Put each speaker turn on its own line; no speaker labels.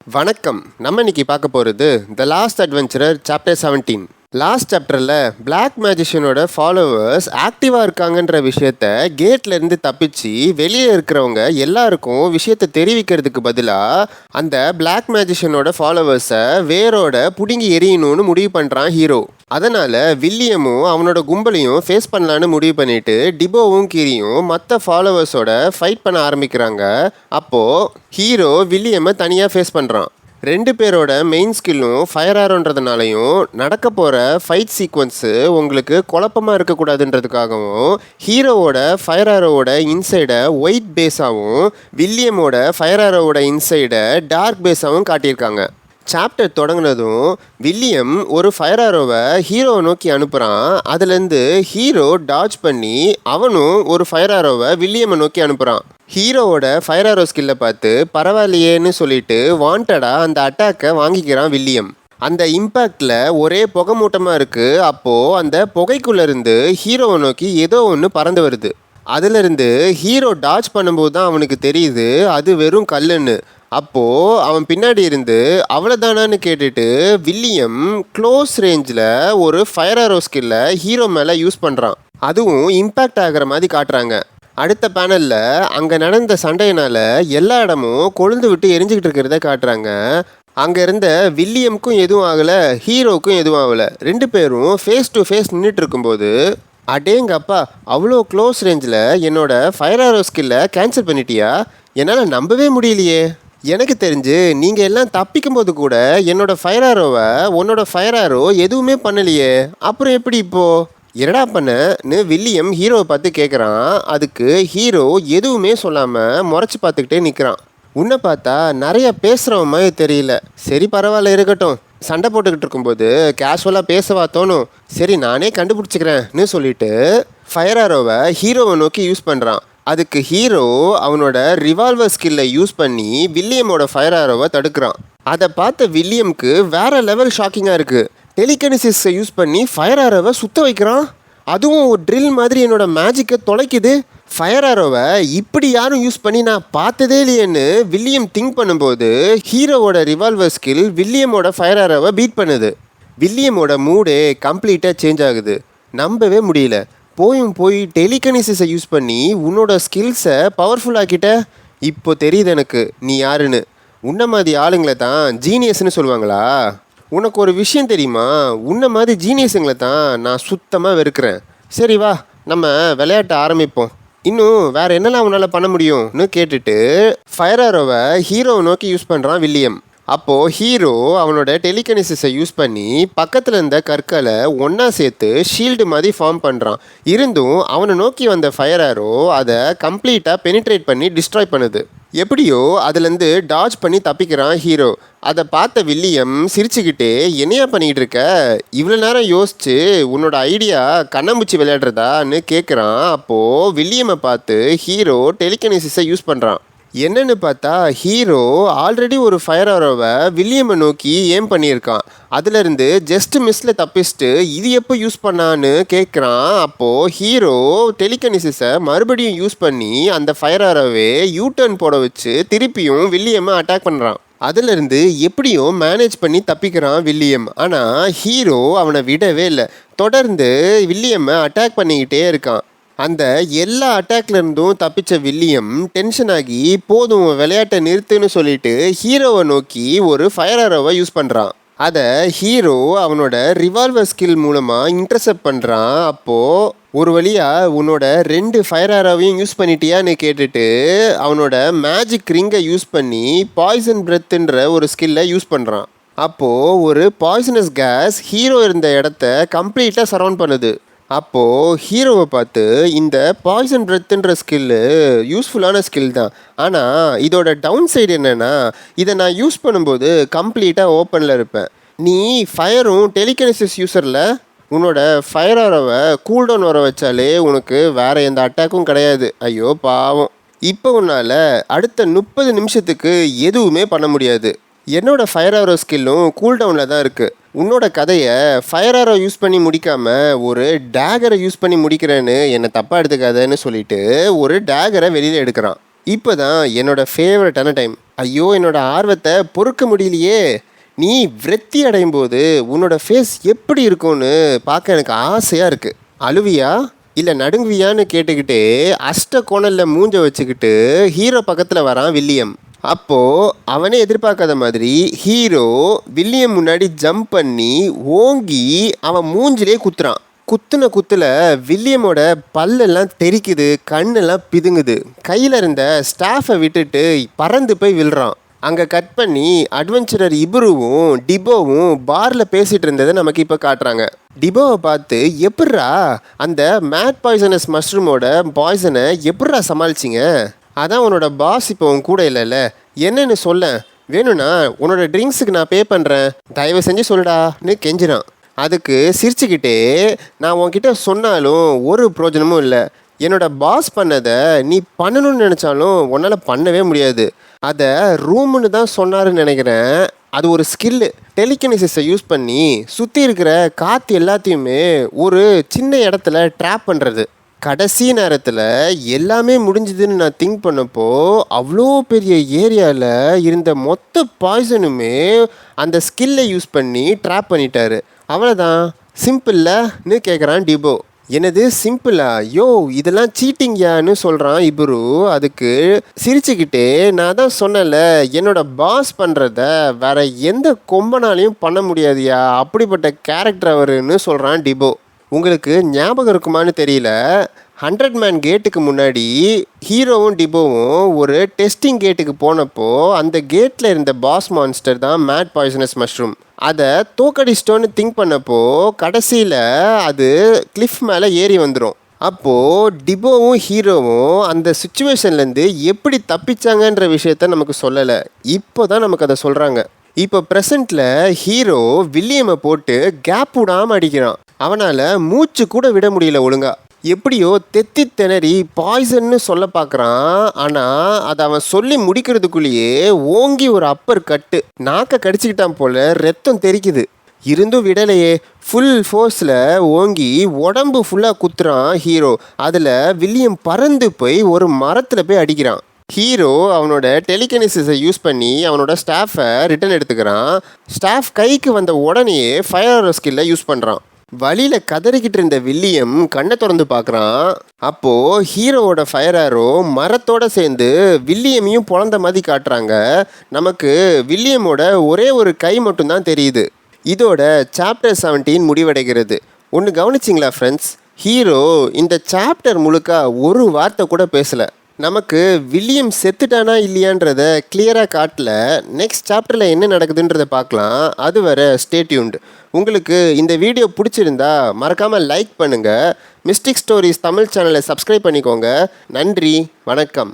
வணக்கம். நம்ம இன்னைக்கு பார்க்க போகிறது the last adventurer chapter 17. Last சாப்டரில் பிளாக் மேஜிஷியனோட ஃபாலோவர்ஸ் ஆக்டிவாக இருக்காங்கன்ற விஷயத்த கேட்லேருந்து தப்பிச்சு வெளியே இருக்கிறவங்க எல்லாருக்கும் விஷயத்தை தெரிவிக்கிறதுக்கு பதிலாக அந்த பிளாக் மேஜிஷியனோட ஃபாலோவர்ஸை வேரோட பிடுங்கி எறியணும்னு முடிவு பண்ணுறான் ஹீரோ. அதனால் வில்லியமும் அவனோட கும்பலையும் ஃபேஸ் பண்ணலான்னு முடிவு பண்ணிட்டு டிபோவும் கீரியும் மற்ற ஃபாலோவர்ஸோட ஃபைட் பண்ண ஆரம்பிக்கிறாங்க. அப்போது ஹீரோ வில்லியமை தனியாக ஃபேஸ் பண்ணுறான். ரெண்டு பேரோட மெயின் ஸ்கில்லும் ஃபயர் ஆரோன்றதுனாலையும் நடக்க போகிற ஃபைட் சீக்வன்ஸு உங்களுக்கு குழப்பமாக இருக்கக்கூடாதுன்றதுக்காகவும் ஹீரோவோட ஃபயர் ஆரோவோட இன்சைடை ஒயிட் பேஸாகவும் வில்லியமோட ஃபயர் ஆரோவோட இன்சைடை டார்க் பேஸாகவும் காட்டியிருக்காங்க. சாப்டர் தொடங்கினதும் வில்லியம் ஒரு ஃபயர் ஆரோவை ஹீரோவை நோக்கி அனுப்புகிறான். அதுலேருந்து ஹீரோ டாஜ் பண்ணி அவனும் ஒரு ஃபயர் ஆரோவை வில்லியமை நோக்கி அனுப்புகிறான். ஹீரோவோட ஃபயர் ஆரோ ஸ்கில்லை பார்த்து பரவாயில்லையேன்னு சொல்லிட்டு வாண்டடாக அந்த அட்டாக்கை வாங்கிக்கிறான் வில்லியம். அந்த இம்பேக்டில் ஒரே புகை மூட்டமாக இருக்குது. அப்போது அந்த புகைக்குள்ளேருந்து ஹீரோவை நோக்கி ஏதோ ஒன்று பறந்து வருது. அதுலேருந்து ஹீரோ டாஜ் பண்ணும்போது தான் அவனுக்கு தெரியுது அது வெறும் கல்லுன்னு. அப்போது அவன் பின்னாடி இருந்து அவ்வளோதானான்னு கேட்டுட்டு வில்லியம் க்ளோஸ் ரேஞ்சில் ஒரு ஃபயர் ஆரோ ஸ்கில்லை ஹீரோ மேலே யூஸ் பண்ணுறான். அதுவும் இம்பேக்ட் ஆகிற மாதிரி காட்டுறாங்க. அடுத்த பேனலில் அங்கே நடந்த சண்டையினால் எல்லா இடமும் கொழுந்து விட்டு எரிஞ்சிக்கிட்டு இருக்கிறத காட்டுறாங்க. அங்கே இருந்த வில்லியமுக்கும் எதுவும் ஆகலை, ஹீரோவுக்கும் எதுவும் ஆகலை. ரெண்டு பேரும் ஃபேஸ் டு ஃபேஸ் நின்றுட்டு இருக்கும்போது அடேங்கப்பா அவ்வளோ க்ளோஸ் ரேஞ்சில் என்னோட ஃபயர் ஆரோ ஸ்கில்லை கேன்சல் பண்ணிட்டியா? என்னால் நம்பவே முடியலையே. எனக்கு தெரிஞ்சு நீங்கள் எல்லாம் தப்பிக்கும் போது கூட என்னோட ஃபயர் ஆரோவை உன்னோட ஃபயர் ஆரோ எதுவுமே பண்ணலையே, அப்புறம் எப்படி இப்போது என்னடா பண்ணன்னு வில்லியம் ஹீரோவை பார்த்து கேட்குறான். அதுக்கு ஹீரோ எதுவுமே சொல்லாமல் முறைச்சி பார்த்துக்கிட்டே நிற்கிறான். உன்னை பார்த்தா நிறைய பேசுகிறவ மாதிரி தெரியல. சரி பரவாயில்ல இருக்கட்டும், சண்டை போட்டுக்கிட்டு இருக்கும்போது கேஷுவலாக பேசவா தோணும், சரி நானே கண்டுபிடிச்சிக்கிறேன்னு சொல்லிட்டு ஃபயர் ஆரோவை ஹீரோவை நோக்கி யூஸ் பண்ணுறான். அதுக்கு ஹீரோ அவனோட ரிவால்வர் ஸ்கில்லை யூஸ் பண்ணி வில்லியமோட ஃபயர் ஆரோவை தடுக்கிறான். அதை பார்த்த வில்லியம்க்கு வேற லெவல் ஷாக்கிங்காக இருக்குது. டெலிகனிசிஸை யூஸ் பண்ணி ஃபயர் ஆரோவை சுத்த வைக்கிறான். அதுவும் ஒரு ட்ரில் மாதிரி என்னோட மேஜிக்கை தொலைக்குது. ஃபயர் ஆரோவை இப்படி யாரும் யூஸ் பண்ணி நான் பார்த்ததே இல்லையேன்னு வில்லியம் திங்க் பண்ணும்போது ஹீரோவோட ரிவால்வர் ஸ்கில் வில்லியமோட ஃபயர் ஆரோவை பீட் பண்ணுது. வில்லியமோட மூடே கம்ப்ளீட்டாக சேஞ்ச் ஆகுது. நம்பவே முடியல. போய் டெலிகனிசிஸை யூஸ் பண்ணி உன்னோட ஸ்கில்ஸை பவர்ஃபுல் ஆக்கிட்ட. இப்போ தெரியுது எனக்கு நீ யாருன்னு. உன்ன மாதிரி ஆளுங்களை தான் ஜீனியஸ்ன்னு சொல்லுவாங்களா? உனக்கு ஒரு விஷயம் தெரியுமா, உன்ன மாதிரி ஜீனியஸுங்களை தான் நான் சுத்தமாக வெறுக்கிறேன். சரி வா நம்ம விளையாட்ட ஆரம்பிப்போம். இன்னும் வேறு என்னெல்லாம் உன்னால் பண்ண முடியும்னு கேட்டுட்டு ஃபயர் ஆரோவை ஹீரோவை நோக்கி யூஸ் பண்ணுறான் வில்லியம். அப்போது ஹீரோ அவனோட டெலிகனிசிஸை யூஸ் பண்ணி பக்கத்தில் இருந்த கற்களை ஒன்றா சேர்த்து ஷீல்டு மாதிரி ஃபார்ம் பண்ணுறான். இருந்தும் அவனை நோக்கி வந்த ஃபயர் ஆரோ அதை கம்ப்ளீட்டாக பெனிட்ரேட் பண்ணி டிஸ்ட்ராய் பண்ணுது. எப்படியோ அதுலேருந்து டாஜ் பண்ணி தப்பிக்கிறான் ஹீரோ. அதை பார்த்த வில்லியம் சிரிச்சுக்கிட்டே என்னையா பண்ணிக்கிட்டு இருக்க, இவ்வளோ நேரம் யோசிச்சு உன்னோட ஐடியா கண்ணாமூச்சி விளையாடுறதான்னு கேட்குறான். அப்போது வில்லியமை பார்த்து ஹீரோ டெலிகனிசிஸை யூஸ் பண்ணுறான். என்னன்னு பார்த்தா ஹீரோ ஆல்ரெடி ஒரு ஃபயர் ஆரோவை வில்லியமை நோக்கி ஏம் பண்ணியிருக்கான். அதுலேருந்து ஜஸ்ட் மிஸ்ஸில் தப்பிச்சுட்டு இது எப்போ யூஸ் பண்ணான்னு கேட்குறான். அப்போது ஹீரோ டெலிகனிசிஸை மறுபடியும் யூஸ் பண்ணி அந்த ஃபயர் ஆரோவே யூ டர்ன் போட வச்சு திருப்பியும் வில்லியமை அட்டாக் பண்ணுறான். அதுலேருந்து எப்படியோ மேனேஜ் பண்ணி தப்பிக்கிறான் வில்லியம். ஆனால் ஹீரோ அவனை விடவே இல்லை. தொடர்ந்து வில்லியமை அட்டாக் பண்ணிக்கிட்டே இருக்கான். அந்த எல்லா அட்டாக்லேருந்தும் தப்பிச்ச வில்லியம் டென்ஷன் ஆகி போதும் விளையாட்டை நிறுத்துன்னு சொல்லிட்டு ஹீரோவை நோக்கி ஒரு ஃபயர் ஆரோவை யூஸ் பண்ணுறான். அதை ஹீரோ அவனோட ரிவால்வர் ஸ்கில் மூலமாக இன்டர்செப்ட் பண்ணுறான். அப்போது ஒரு வழியாக உன்னோட 2 ஃபயர் ஆரோவையும் யூஸ் பண்ணிட்டியான்னு கேட்டுட்டு அவனோட மேஜிக் ரிங்கை யூஸ் பண்ணி பாய்சன் பிரெத்துன்ற ஒரு ஸ்கில்லை யூஸ் பண்ணுறான். அப்போது ஒரு பாய்சனஸ் கேஸ் ஹீரோ இருந்த இடத்த கம்ப்ளீட்டாக சரவுண்ட் பண்ணுது. அப்போது ஹீரோவை பார்த்து இந்த பாய்சன் பிரெத்துன்ற ஸ்கில்லு யூஸ்ஃபுல்லான ஸ்கில் தான், ஆனால் இதோட டவுன் சைடு என்னென்னா இதை நான் யூஸ் பண்ணும்போது கம்ப்ளீட்டாக ஓப்பனில் இருப்பேன். நீ ஃபயரும் டெலிகனிசிஸ் யூஸரில் உன்னோட ஃபயர் ஆரோவை கூல்டவுன் வர வச்சாலே உனக்கு வேறு எந்த அட்டாக்கும் கிடையாது. ஐயோ பாவம், இப்போ உன்னால் அடுத்த 30 நிமிஷத்துக்கு எதுவுமே பண்ண முடியாது. என்னோட ஃபயர் ஆரோ ஸ்கில்லும் கூல்டவுனில் தான் இருக்குது. உன்னோட கதையை ஃபயர் ஆரோ யூஸ் பண்ணி முடிக்காமல் ஒரு டேகரை யூஸ் பண்ணி முடிக்கிறேன்னு என்னை தப்பாக எடுத்துக்காதன்னு சொல்லிட்டு ஒரு டேகரை வெளியில் எடுக்கிறான். இப்போ தான் என்னோடய ஃபேவரட்டான டைம். ஐயோ என்னோட ஆர்வத்தை பொறுக்க முடியலையே. நீ விரக்தி அடையும் போது உன்னோட ஃபேஸ் எப்படி இருக்கும்னு பார்க்க எனக்கு ஆசையாக இருக்குது. அழுவியா இல்லை நடுங்குவியான்னு கேட்டுக்கிட்டே அஷ்ட கோணலில் மூஞ்ச வச்சுக்கிட்டு ஹீரோ பக்கத்தில் வரான் வில்லியம். அப்போது அவனே எதிர்பார்க்காத மாதிரி ஹீரோ வில்லியம் முன்னாடி ஜம்ப் பண்ணி ஓங்கி அவன் மூஞ்சிலே குத்துறான். குத்துன குத்துல வில்லியமோட பல்லெல்லாம் தெறிக்குது, கண்ணெல்லாம் பிதுங்குது. கையில் இருந்த ஸ்டாஃபை விட்டுட்டு பறந்து போய் விழுறான். அங்கே கட் பண்ணி அட்வென்ச்சரர் இபுருவும் டிபோவும் பாரில் பேசிகிட்டு இருந்ததை நமக்கு இப்போ காட்டுறாங்க. டிபோவை பார்த்து எப்பட்றா அந்த மேட் பாய்சனஸ் மஷ்ரூமோட பாய்சனை எப்பட்றா சமாளிச்சிங்க? அதான் உன்னோட பாஸ் இப்போ உன் கூட இல்லைல்ல, என்னன்னு சொல்ல, வேணும்னா உன்னோட ட்ரிங்க்ஸுக்கு நான் பே பண்ணுறேன், தயவு செஞ்சு சொல்லுடான்னு கெஞ்சிறான். அதுக்கு சிரிச்சுக்கிட்டே, நான் உன்கிட்ட சொன்னாலும் ஒரு பிரயோஜனமும் இல்லை, என்னோட பாஸ் பண்ணதை நீ பண்ணணும்னு நினச்சாலும் உன்னால் பண்ணவே முடியாது, அதை ரூம்னு தான் சொன்னாருன்னு நினைக்கிறேன், அது ஒரு ஸ்கில்லு, டெலிகினசிஸை யூஸ் பண்ணி சுற்றி இருக்கிற காற்று எல்லாத்தையுமே ஒரு சின்ன இடத்துல ட்ராப் பண்ணுறது. கடைசி நேரத்தில் எல்லாமே முடிஞ்சுதுன்னு நான் திங்க் பண்ணப்போ அவ்வளோ பெரிய ஏரியாவில் இருந்த மொத்த பாய்சனுமே அந்த ஸ்கில்லை யூஸ் பண்ணி ட்ராப் பண்ணிட்டாரு. அவ்வளோதான், சிம்பிள்லன்னு கேட்குறான் டிபோ. என்னது சிம்பிளா? யோ இதெல்லாம் சீட்டிங்யான்னு சொல்கிறான் இபுரு. அதுக்கு சிரிச்சுக்கிட்டே, நான் தான் சொன்னல என்னோட பாஸ் பண்ணுறத வேற எந்த கொம்பனாலையும் பண்ண முடியாதியா, அப்படிப்பட்ட கேரக்டர் அவருன்னு சொல்கிறான் டிபோ. உங்களுக்கு ஞாபகம் இருக்குமான்னு தெரியல, 100 மேன் கேட்டுக்கு முன்னாடி ஹீரோவும் டிபோவும் ஒரு டெஸ்டிங் கேட்டுக்கு போனப்போ அந்த கேட்டில் இருந்த பாஸ் மான்ஸ்டர் தான் மேட் பாய்சனஸ் மஷ்ரூம். அதை தோக்கடிச்சிட்டோன்னு திங்க் பண்ணப்போ கடைசியில் அது கிளிஃப் மேலே ஏறி வந்துடும். அப்போது டிபோவும் ஹீரோவும் அந்த சுச்சுவேஷன்லேருந்து எப்படி தப்பிச்சாங்கன்ற விஷயத்த நமக்கு சொல்லலை, இப்போ தான் நமக்கு அதை சொல்கிறாங்க. இப்போ ப்ரெசண்ட்டில் ஹீரோ வில்லியமை போட்டு கேப் விடாமல் அடிக்கிறான். அவனால் மூச்சு கூட விட முடியல ஒழுங்கா. எப்படியோ தெத்தி திணறி பாய்சன்னு சொல்ல பார்க்குறான். ஆனால் அதை அவன் சொல்லி முடிக்கிறதுக்குள்ளேயே ஓங்கி ஒரு அப்பர் கட்டு, நாக்கை கடிச்சிக்கிட்டான் போல், ரத்தம் தெறிக்குது. இருந்தும் விடலையே, ஃபுல் ஃபோர்ஸில் ஓங்கி உடம்பு ஃபுல்லாக குத்துறான் ஹீரோ. அதில் வில்லியம் பறந்து போய் ஒரு மரத்தில் போய் அடிக்கிறான். ஹீரோ அவனோட டெலிகினசிஸை யூஸ் பண்ணி அவனோட ஸ்டாஃபை ரிட்டன் எடுத்துக்கிறான். ஸ்டாஃப் கைக்கு வந்த உடனேயே ஃபயர் ஆரோ ஸ்கில்லை யூஸ் பண்ணுறான். வழியில் கதறிக்கிட்டு இருந்த வில்லியம் கண்ணை திறந்து பார்க்குறான். அப்போது ஹீரோவோட ஃபயர் ஆரோ மரத்தோடு சேர்ந்து வில்லியமையும் பொழந்த மாதிரி காட்டுறாங்க. நமக்கு வில்லியமோட ஒரே ஒரு கை மட்டும்தான் தெரியுது. இதோட சாப்டர் 17 முடிவடைகிறது. ஒன்று கவனிச்சிங்களா ஃப்ரெண்ட்ஸ், ஹீரோ இந்த சாப்டர் முழுக்க ஒரு வார்த்தை கூட பேசலை. நமக்கு வில்லியம் செத்துட்டானா இல்லையான்றத கிளியராக காட்டல. நெக்ஸ்ட் சாப்டரில் என்ன நடக்குதுன்றதை பார்க்கலாம். அது வரை ஸ்டே டியூன்ட். உங்களுக்கு இந்த வீடியோ பிடிச்சிருந்தா மறக்காமல் லைக் பண்ணுங்கள். மிஸ்டிக் ஸ்டோரிஸ் தமிழ் சேனலை சப்ஸ்கிரைப் பண்ணிக்கோங்க. நன்றி, வணக்கம்.